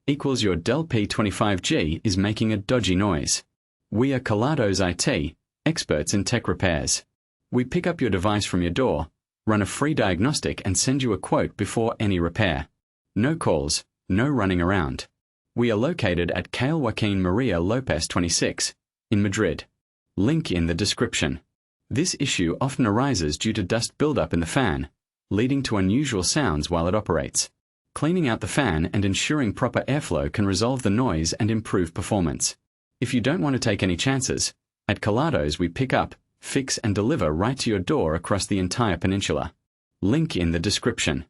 equals your Dell P25G is making a dodgy noise. We are Kelatos IT, experts in tech repairs. We pick up your device from your door, run a free diagnostic and send you a quote before any repair. No calls, no running around. We are located at Calle Joaquin Maria Lopez 26, in Madrid. Link in the description. This issue often arises due to dust buildup in the fan, leading to unusual sounds while it operates. Cleaning out the fan and ensuring proper airflow can resolve the noise and improve performance. If you don't want to take any chances, at Kelatos we pick up, fix and deliver right to your door across the entire peninsula. Link in the description.